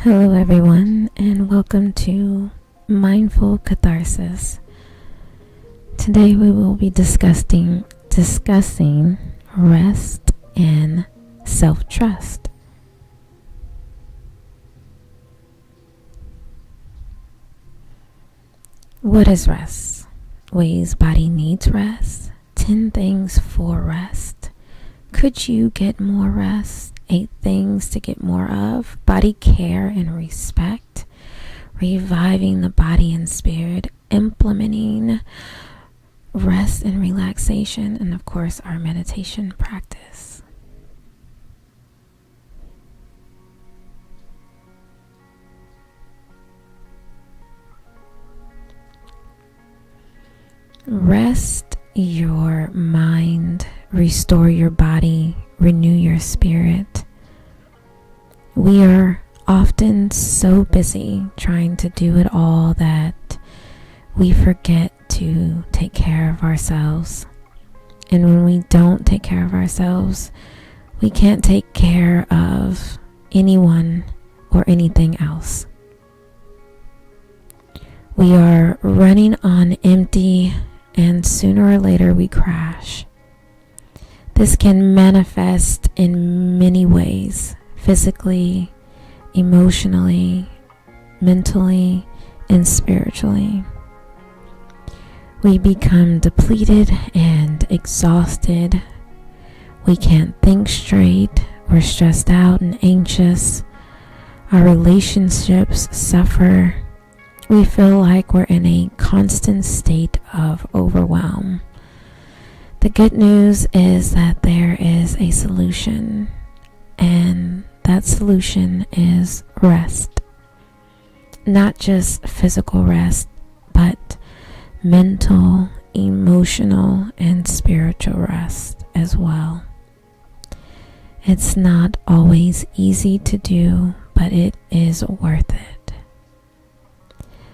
Hello, everyone, and welcome to Mindful Katharsis. Today, we will be discussing rest and self-trust. What is rest? Ways body needs rest. 10 things for rest. Could you get more rest? 8 things to get more of. Body care and respect. Reviving the body and spirit. Implementing rest and relaxation. And of course, our meditation practice. Rest your mind, restore your body, renew your spirit. We are often so busy trying to do it all that we forget to take care of ourselves. And when we don't take care of ourselves, we can't take care of anyone or anything else. We are running on empty, and sooner or later we crash. This can manifest in many ways: physically, emotionally, mentally, and spiritually. We become depleted and exhausted. We can't think straight. We're stressed out and anxious. Our relationships suffer. We feel like we're in a constant state of overwhelm. The good news is that there is a solution, and that solution is rest. Not just physical rest, but mental, emotional, and spiritual rest as well. It's not always easy to do, but it is worth it.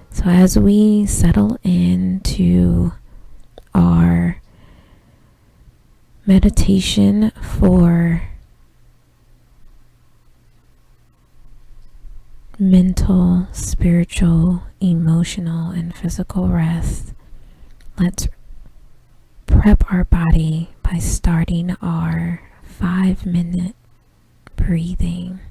So as we settle into our meditation for mental, spiritual, emotional, and physical rest, let's prep our body by starting our 5-minute breathing.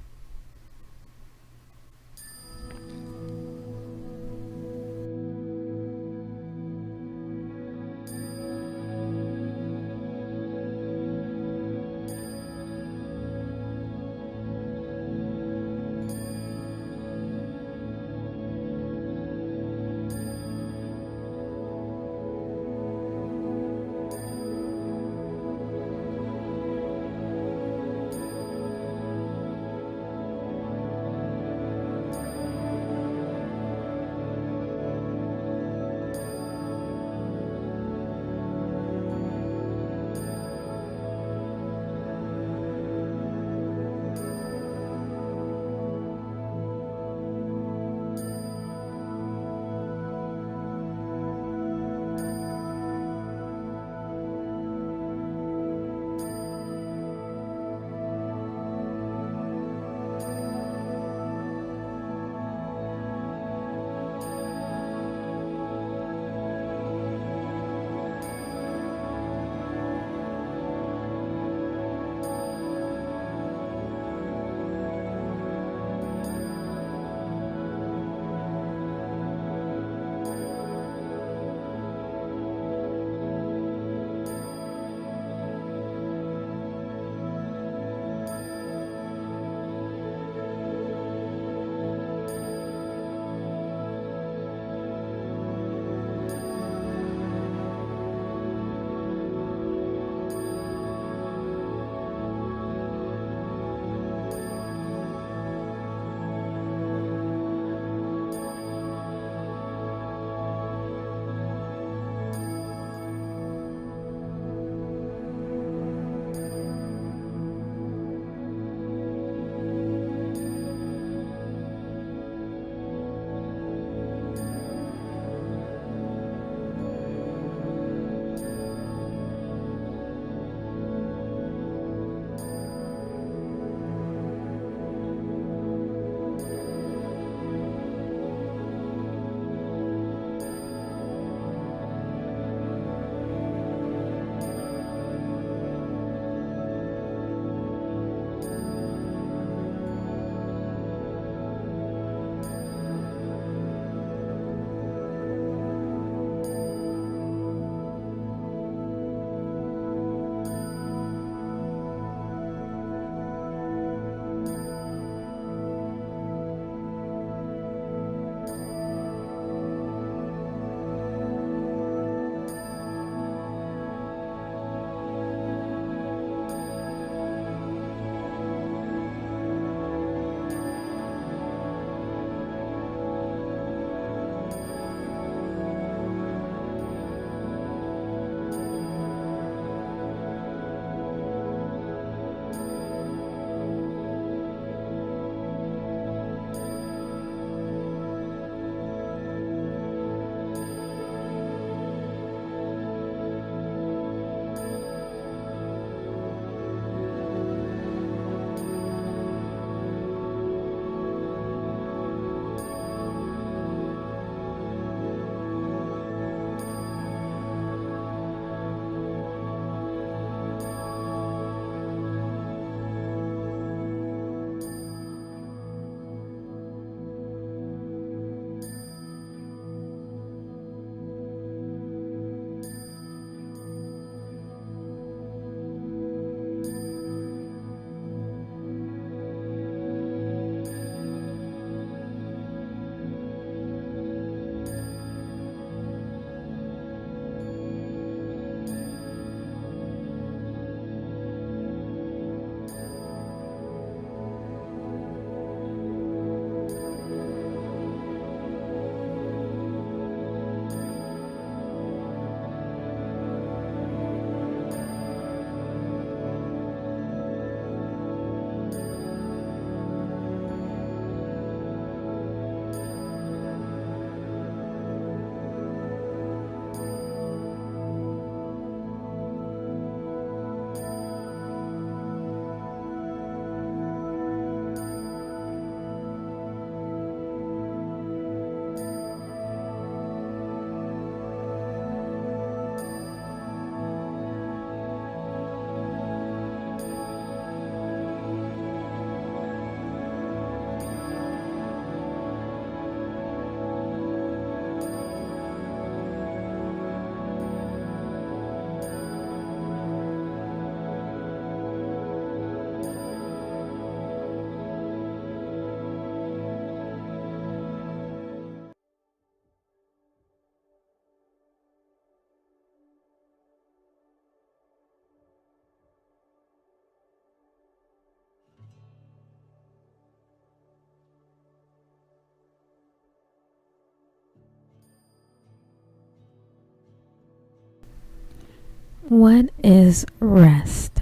What is rest?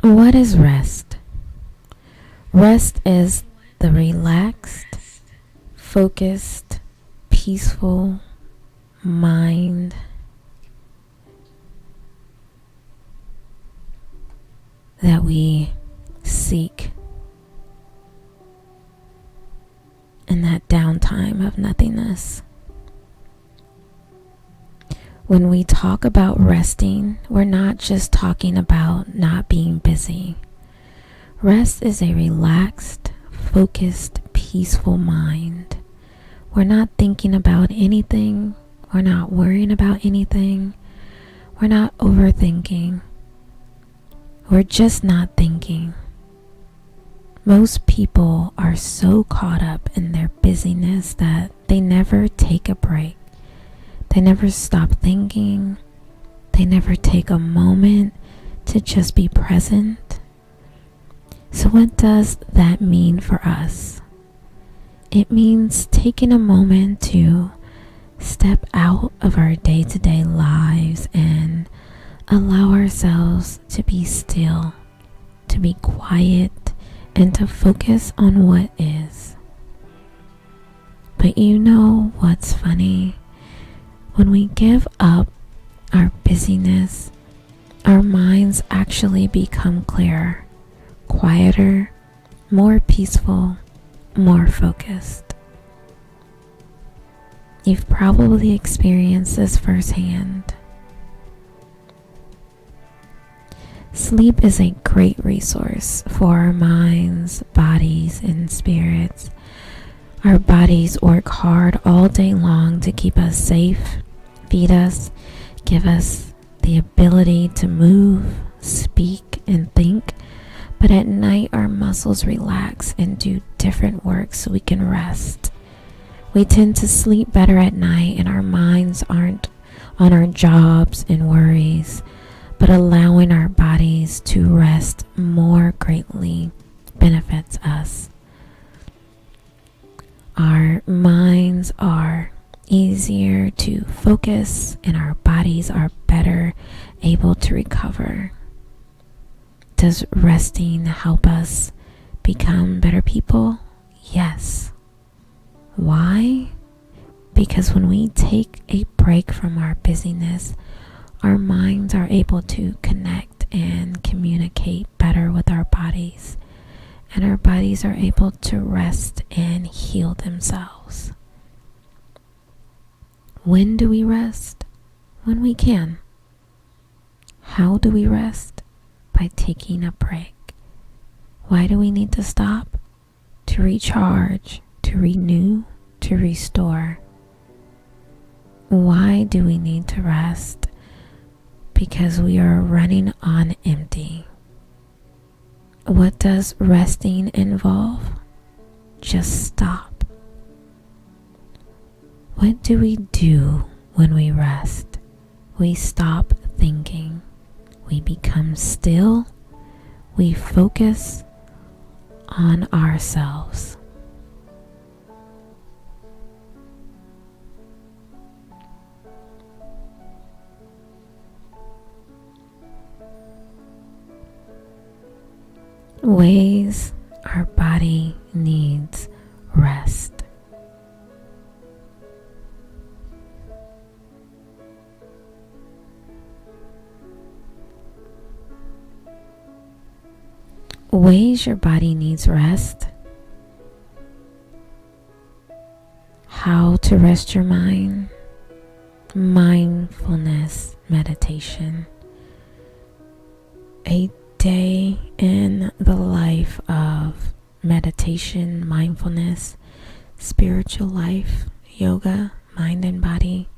What is rest? Rest is the relaxed, focused, peaceful mind that we seek in that downtime of nothingness. When we talk about resting, we're not just talking about not being busy. Rest is a relaxed, focused, peaceful mind. We're not thinking about anything. We're not worrying about anything. We're not overthinking. We're just not thinking. Most people are so caught up in their busyness that they never take a break. They never stop thinking. They never take a moment to just be present. So what does that mean for us? It means taking a moment to step out of our day-to-day lives and allow ourselves to be still, to be quiet, and to focus on what is. But you know what's funny? When we give up our busyness, our minds actually become clearer, quieter, more peaceful, more focused. You've probably experienced this firsthand. Sleep is a great resource for our minds, bodies, and spirits. Our bodies work hard all day long to keep us safe, feed us, give us the ability to move, speak, and think. But at night, our muscles relax and do different work so we can rest. We tend to sleep better at night, and our minds aren't on our jobs and worries, but allowing our bodies to rest more greatly benefits us. Our minds are easier to focus, and our bodies are better able to recover. Does resting help us become better people? Yes. Why? Because when we take a break from our busyness, our minds are able to connect and communicate better with our bodies, and our bodies are able to rest and heal themselves. When do we rest? When we can. How do we rest? By taking a break. Why do we need to stop? To recharge, to renew, to restore. Why do we need to rest? Because we are running on empty. What does resting involve? Just stop. What do we do when we rest? We stop thinking. We become still. We focus on ourselves. Ways our body needs rest. Ways your body needs rest. How to rest your mind. Mindfulness meditation. A day in the life of meditation, mindfulness, spiritual life, yoga, mind and body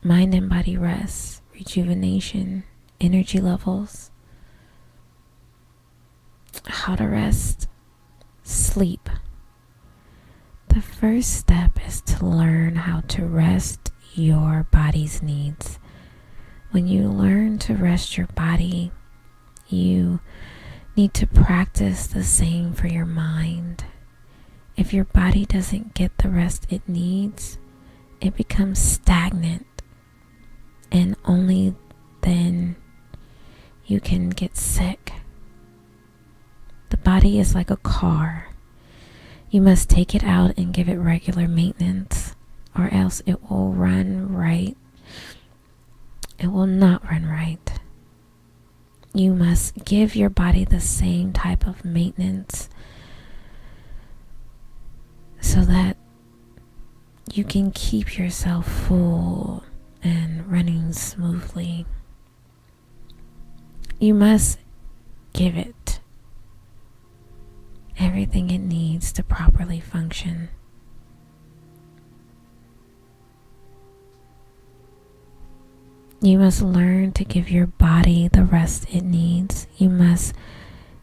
rest, rejuvenation, energy levels. How to rest. Sleep. The first step is to learn how to rest your body's needs. When you learn to rest your body, you need to practice the same for your mind. If your body doesn't get the rest it needs, it becomes stagnant, and only then you can get sick. The body is like a car. You must take it out and give it regular maintenance, or else it will run right. It will not run right. You must give your body the same type of maintenance so that you can keep yourself full and running smoothly. You must give it everything it needs to properly function. You must learn to give your body the rest it needs. You must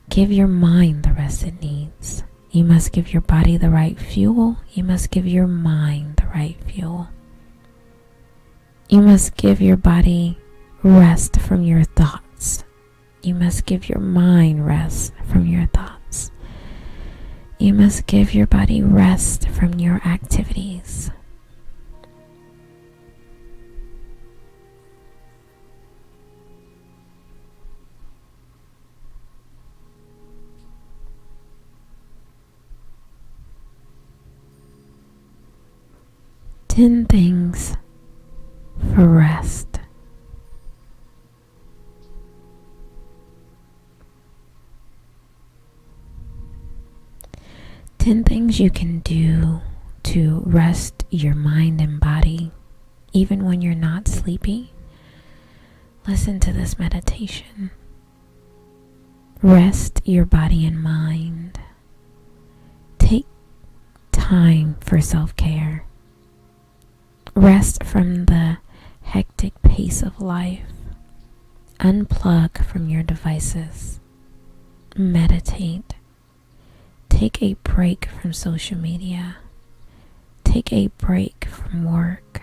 give your mind the rest it needs. You must give your body the right fuel. You must give your mind the right fuel. You must give your body rest from your thoughts. You must give your mind rest from your thoughts. You must give your body rest from your activities. Ten things for rest. Ten things you can do to rest your mind and body, even when you're not sleepy. Listen to this meditation. Rest your body and mind. Take time for self-care. Rest from the hectic pace of life. Unplug from your devices. Meditate. Take a break from social media. Take a break from work.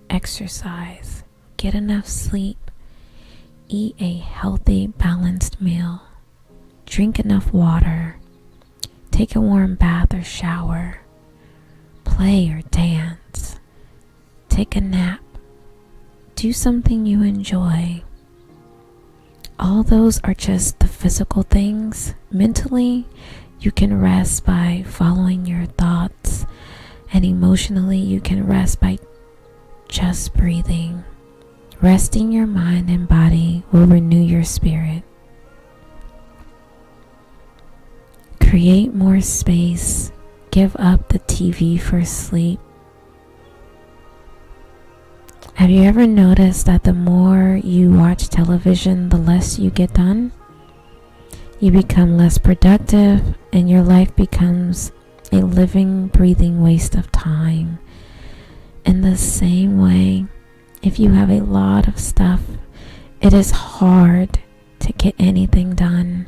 Exercise. Get enough sleep. Eat a healthy, balanced meal. Drink enough water. Take a warm bath or shower. Play or dance. Take a nap. Do something you enjoy. All those are just the physical things. Mentally, you can rest by following your thoughts, and emotionally, you can rest by just breathing. Resting your mind and body will renew your spirit. Create more space. Give up the TV for sleep. Have you ever noticed that the more you watch television, the less you get done? You become less productive, and your life becomes a living, breathing waste of time. In the same way, if you have a lot of stuff, it is hard to get anything done.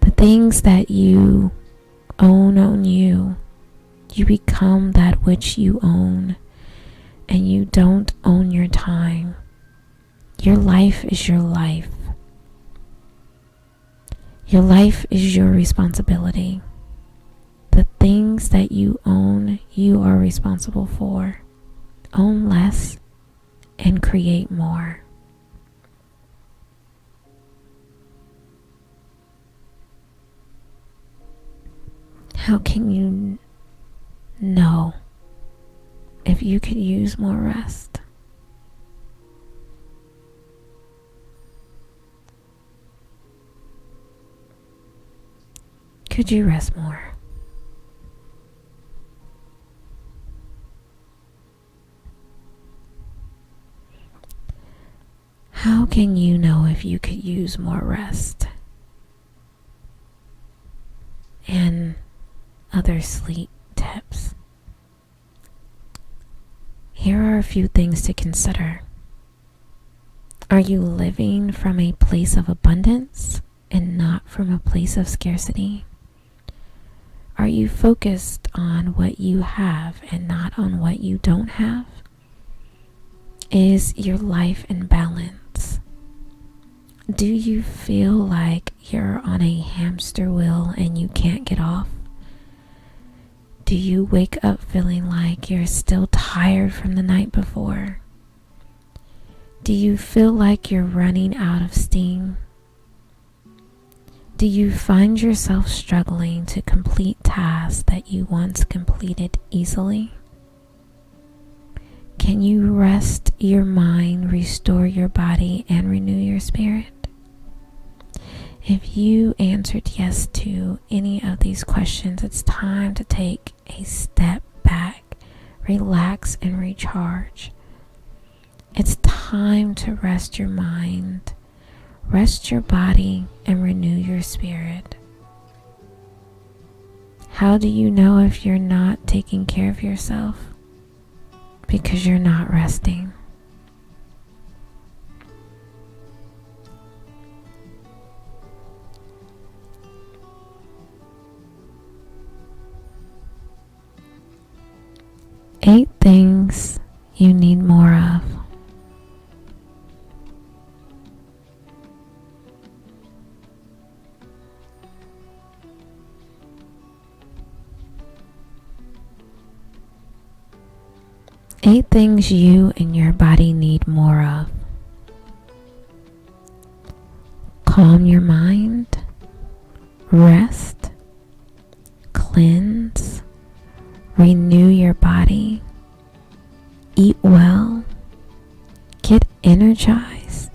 The things that you own you. You become that which you own. And you don't own your time. Your life is your life. Your life is your responsibility. The things that you own, you are responsible for. Own less and create more. How can you know if you could use more rest? Could you rest more? How can you know if you could use more rest and other sleep tips? Here are a few things to consider. Are you living from a place of abundance and not from a place of scarcity? Are you focused on what you have and not on what you don't have? Is your life in balance? Do you feel like you're on a hamster wheel and you can't get off? Do you wake up feeling like you're still tired from the night before? Do you feel like you're running out of steam? Do you find yourself struggling to complete tasks that you once completed easily? Can you rest your mind, restore your body, and renew your spirit? If you answered yes to any of these questions, it's time to take a step back, relax, and recharge. It's time to rest your mind, rest your body, and renew your spirit. How do you know if you're not taking care of yourself? Because you're not resting. Eight things you need more of. Eight things you and your body need more of. Calm your mind, rest, cleanse, renew your body, eat well, get energized,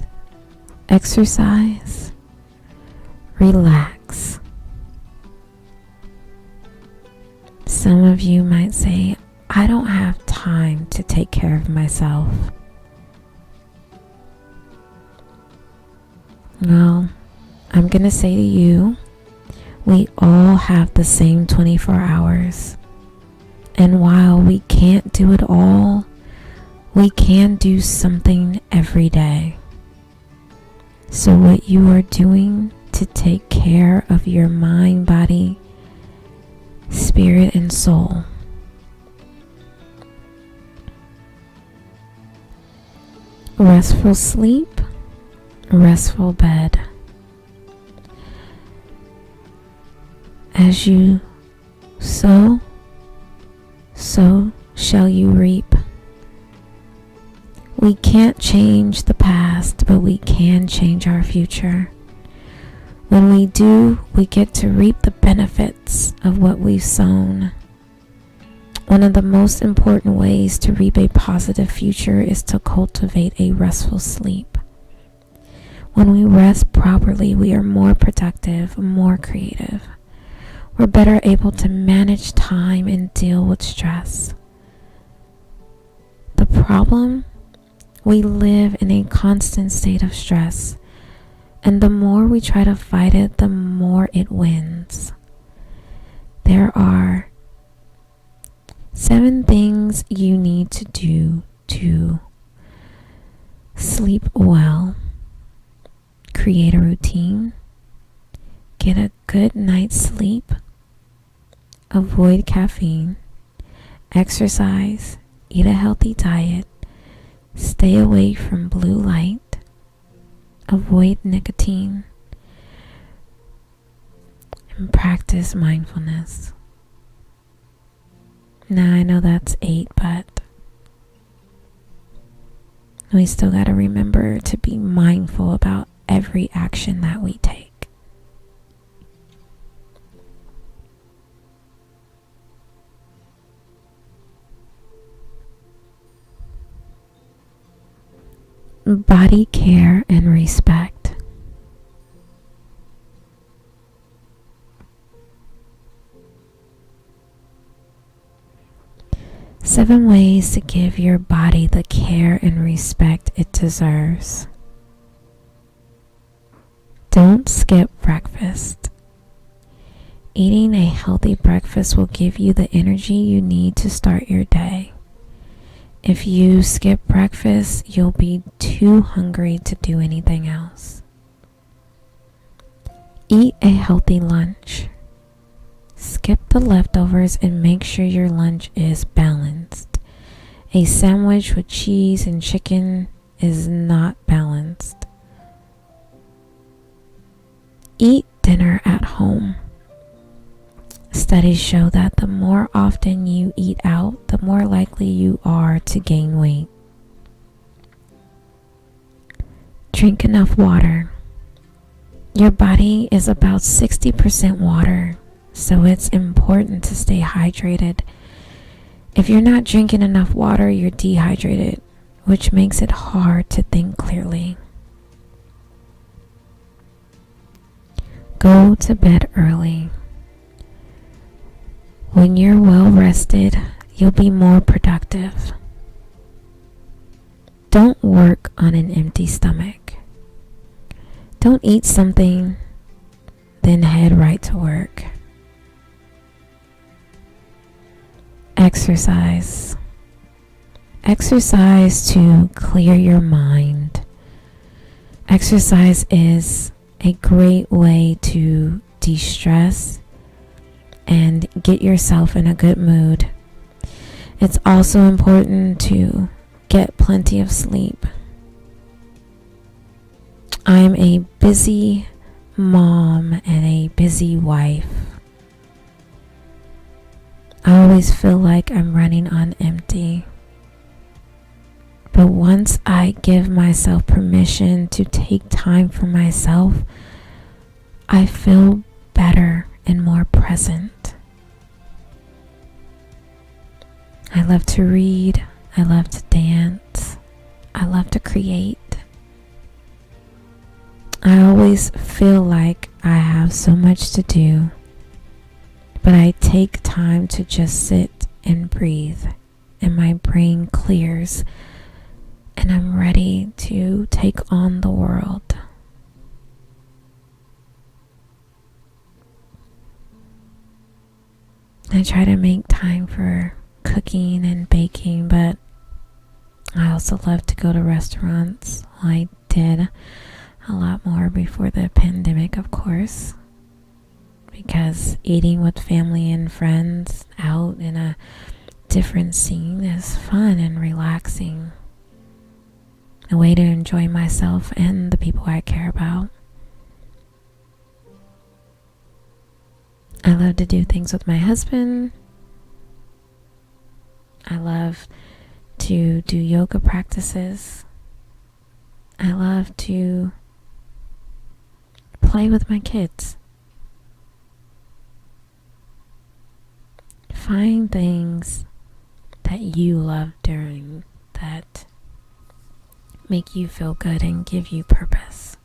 exercise, relax. Some of you might say, I don't have time to take care of myself. Well, I'm going to say to you, we all have the same 24 hours. And while we can't do it all, we can do something every day. So what you are doing to take care of your mind, body, spirit, and soul. Restful sleep, restful bed. As you sow, so shall you reap. We can't change the past, but we can change our future. When we do, we get to reap the benefits of what we've sown. One of the most important ways to reap a positive future is to cultivate a restful sleep. When we rest properly, we are more productive, more creative. We're better able to manage time and deal with stress. The problem? We live in a constant state of stress, and the more we try to fight it, the more it wins. There are 7 things you need to do to sleep well. Create a routine. Get a good night's sleep. Avoid caffeine. Exercise. Eat a healthy diet. Stay away from blue light. Avoid nicotine. And practice mindfulness. Now I know that's 8, but we still got to remember to be mindful about every action that we take. Body care and respect. Seven ways to give your body the care and respect it deserves. Don't skip breakfast. Eating a healthy breakfast will give you the energy you need to start your day. If you skip breakfast, you'll be too hungry to do anything else. Eat a healthy lunch. Skip the leftovers and make sure your lunch is balanced. A sandwich with cheese and chicken is not balanced. Eat dinner at home. Studies show that the more often you eat out, the more likely you are to gain weight. Drink enough water. Your body is about 60% water, so it's important to stay hydrated. If you're not drinking enough water, you're dehydrated, which makes it hard to think clearly. Go to bed early. When you're well rested, you'll be more productive. Don't work on an empty stomach. Don't eat something, then head right to work. Exercise. Exercise to clear your mind. Exercise is a great way to de-stress and get yourself in a good mood. It's also important to get plenty of sleep. I'm a busy mom and a busy wife. I always feel like I'm running on empty. But once I give myself permission to take time for myself, I feel better and more present. I love to read. I love to dance. I love to create. I always feel like I have so much to do, but I take time to just sit and breathe, and my brain clears, and I'm ready to take on the world. I try to make time for cooking and baking, but I also love to go to restaurants. I did a lot more before the pandemic, of course, because eating with family and friends out in a different scene is fun and relaxing. A way to enjoy myself and the people I care about. I love to do things with my husband. I love to do yoga practices. I love to play with my kids. Find things that you love doing that make you feel good and give you purpose.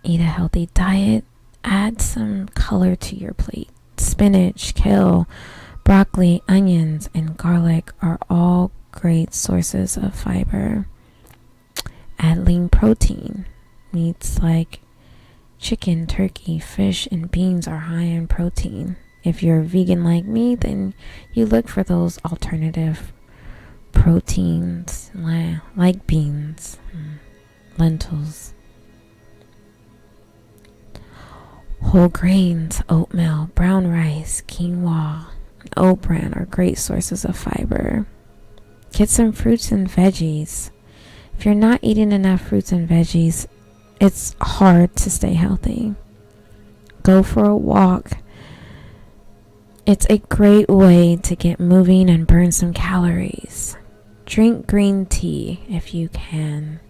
Eat a healthy diet. Add some color to your plate. Spinach, kale, broccoli, onions, and garlic are all great sources of fiber. Add lean protein. Meats like chicken, turkey, fish, and beans are high in protein. If you're vegan like me, then you look for those alternative proteins like beans, lentils. Whole grains, oatmeal, brown rice, quinoa, and oat bran are great sources of fiber. Get some fruits and veggies. If you're not eating enough fruits and veggies, it's hard to stay healthy. Go for a walk. It's a great way to get moving and burn some calories. Drink green tea if you can.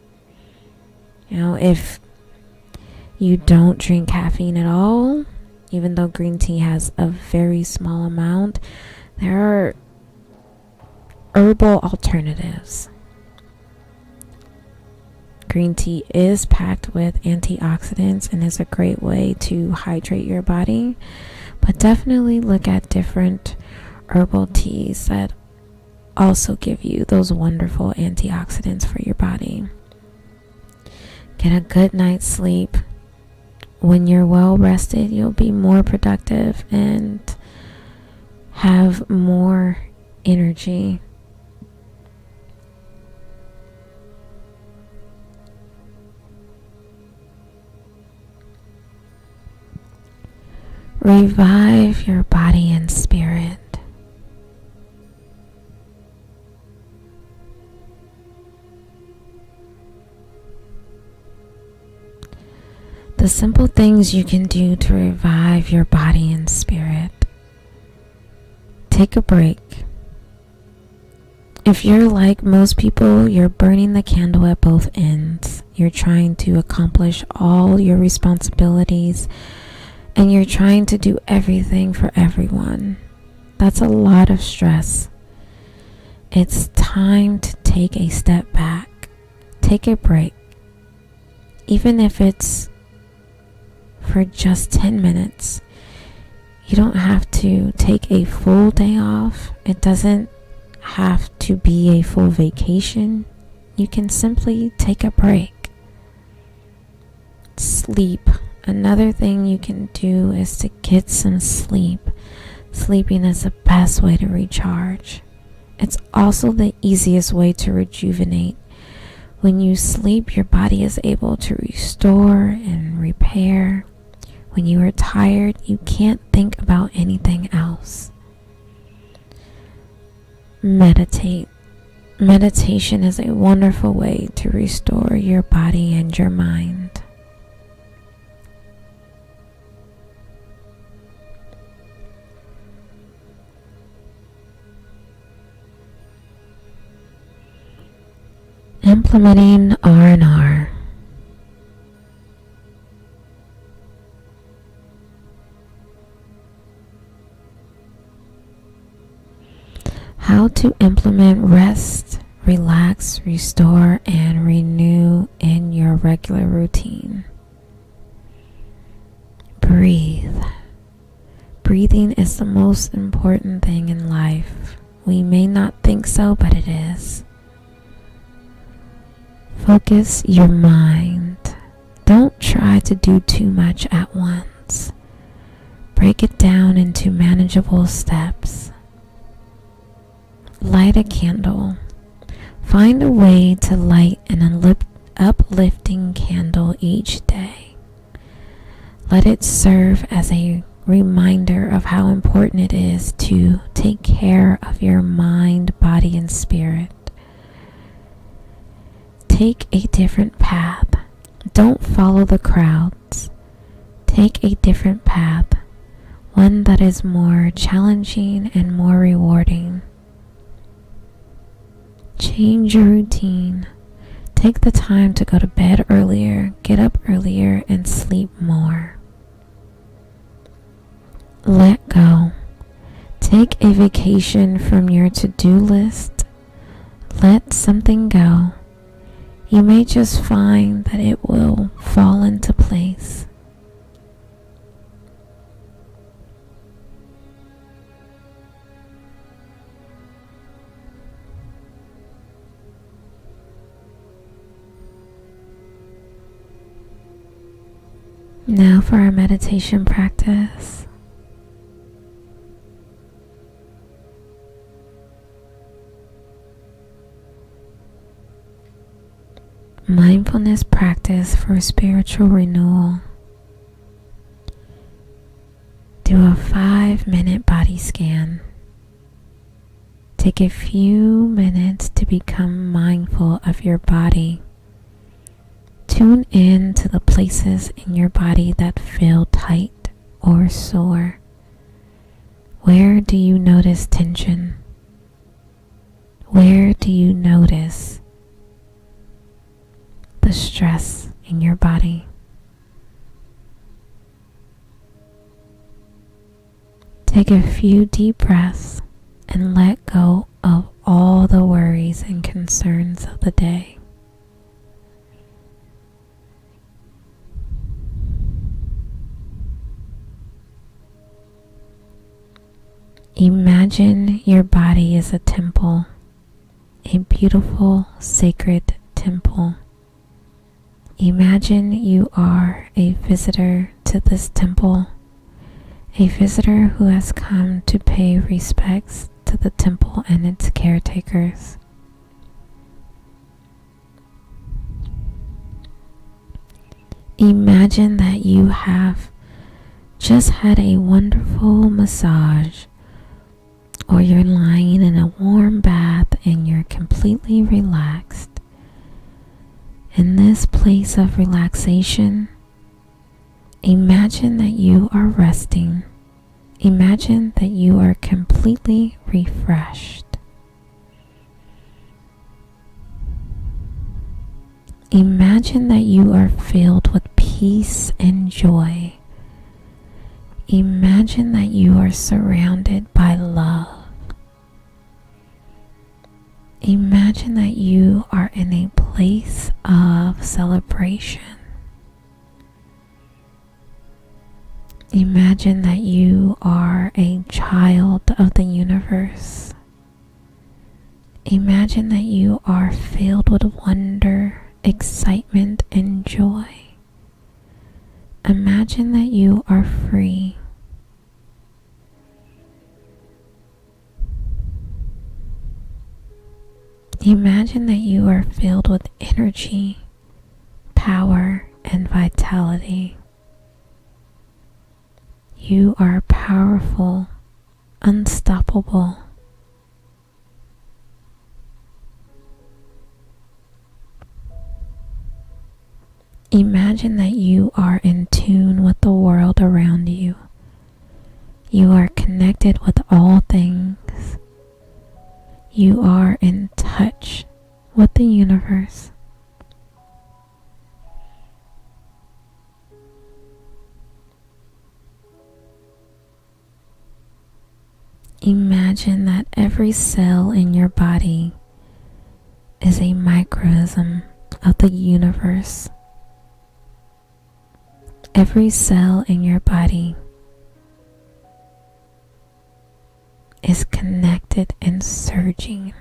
If you don't drink caffeine at all, even though green tea has a very small amount, there are herbal alternatives. Green tea is packed with antioxidants and is a great way to hydrate your body, but definitely look at different herbal teas that also give you those wonderful antioxidants for your body. Get a good night's sleep. When you're well rested, you'll be more productive and have more energy. Revive your body and spirit. The simple things you can do to revive your body and spirit. Take a break. If you're like most people, you're burning the candle at both ends. You're trying to accomplish all your responsibilities and you're trying to do everything for everyone. That's a lot of stress. It's time to take a step back. Take a break. Even if it's for just 10 minutes. You don't have to take a full day off. It doesn't have to be a full vacation. You can simply take a break. Sleep. Another thing you can do is to get some sleep. Sleeping is the best way to recharge. It's also the easiest way to rejuvenate. When you sleep, your body is able to restore and repair. When you are tired, you can't think about anything else. Meditate. Meditation is a wonderful way to restore your body and your mind. Implementing R&R. How to implement rest, relax, restore, and renew in your regular routine. Breathe. Breathing is the most important thing in life. We may not think so, but it is. Focus your mind. Don't try to do too much at once. Break it down into manageable steps. Light a candle. Find a way to light an uplifting candle each day. Let it serve as a reminder of how important it is to take care of your mind, body, and spirit. Take a different path. Don't follow the crowds. Take a different path, one that is more challenging and more rewarding. Change your routine. Take the time to go to bed earlier, get up earlier, and sleep more. Let go. Take a vacation from your to-do list. Let something go. You may just find that it will fall into place. Now for our meditation practice. Mindfulness practice for spiritual renewal. Do a 5-minute body scan. Take a few minutes to become mindful of your body. Tune in to the places in your body that feel tight or sore. Where do you notice tension? Where do you notice the stress in your body? Take a few deep breaths and let go of all the worries and concerns of the day. Imagine your body is a temple, a beautiful, sacred temple. Imagine you are a visitor to this temple, a visitor who has come to pay respects to the temple and its caretakers. Imagine that you have just had a wonderful massage, or you're lying in a warm bath and you're completely relaxed. In this place of relaxation, Imagine that you are resting. Imagine that you are completely refreshed. Imagine that you are filled with peace and joy. Imagine that you are surrounded by love. Imagine that you are in a place of celebration. Imagine that you are a child of the universe. Imagine that you are filled with wonder, excitement, and joy. Imagine that you are free. Imagine that you are filled with energy, power, and vitality. You are powerful, unstoppable. Imagine that you are in tune with the world around you. You are connected with all things. You are in touch with the universe. Imagine that every cell in your body is a microcosm of the universe. Every cell in your body is connected and surging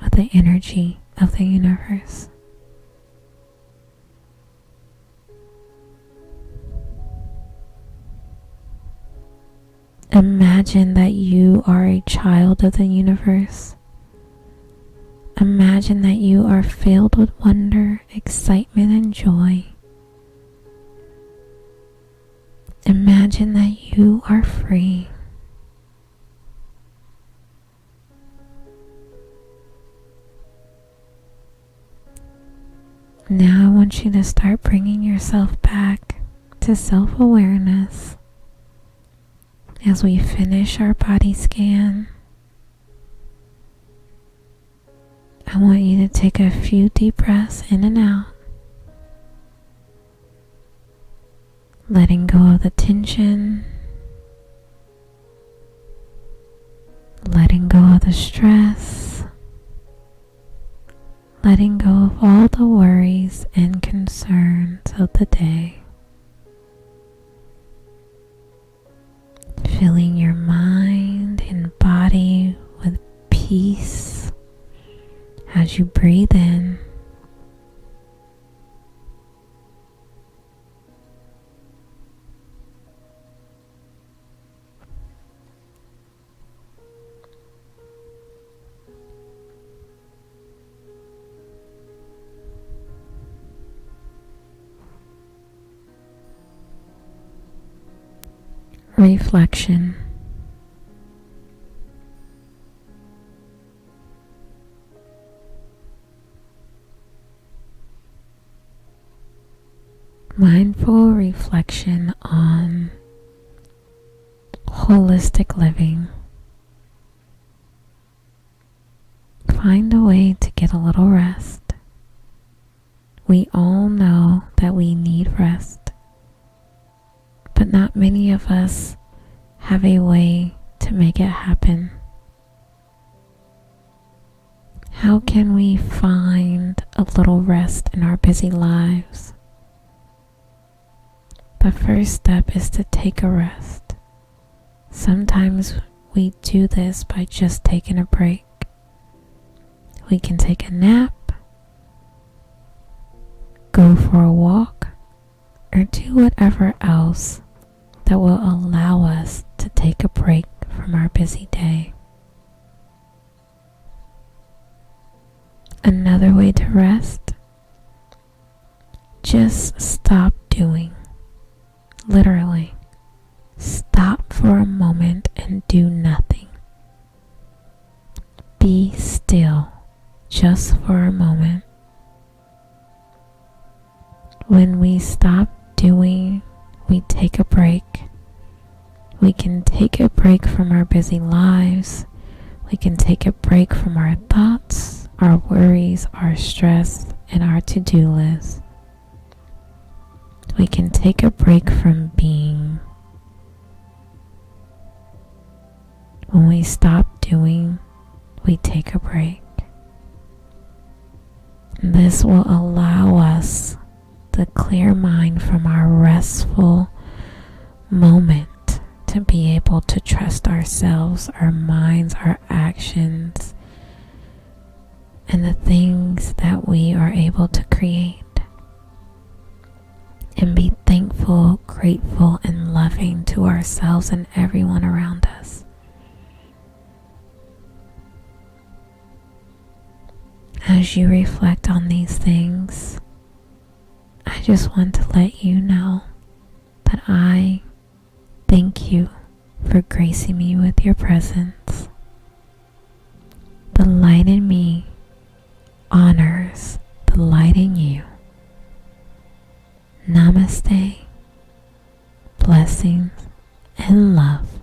with the energy of the universe. Imagine that you are a child of the universe. Imagine that you are filled with wonder, excitement, and joy. Imagine that you are free. Now I want you to start bringing yourself back to self-awareness. As we finish our body scan, I want you to take a few deep breaths in and out, letting go of the tension, letting go of the stress, letting go of all the worries and concerns of the day. Filling your mind and body with peace as you breathe in. Reflection. Mindful reflection on holistic living. Find a way to get a little rest. We all know that we need rest, but not many of us have a way to make it happen. How can we find a little rest in our busy lives? The first step is to take a rest. Sometimes we do this by just taking a break. We can take a nap, go for a walk, or do whatever else that will allow us to take a break from our busy day. Another way to rest, just stop doing. Literally, stop for a moment and do nothing. Be still just for a moment. When we stop We can take a break from our busy lives. We can take a break from our thoughts, our worries, our stress, and our to-do list. We can take a break from being. When we stop doing, we take a break. This will allow us the clear mind from our restful moment to be able to trust ourselves, our minds, our actions, and the things that we are able to create. And be thankful, grateful, and loving to ourselves and everyone around us. As you reflect on these things, I just want to let you know that I thank you for gracing me with your presence. The light in me honors the light in you. Namaste, blessings, and love.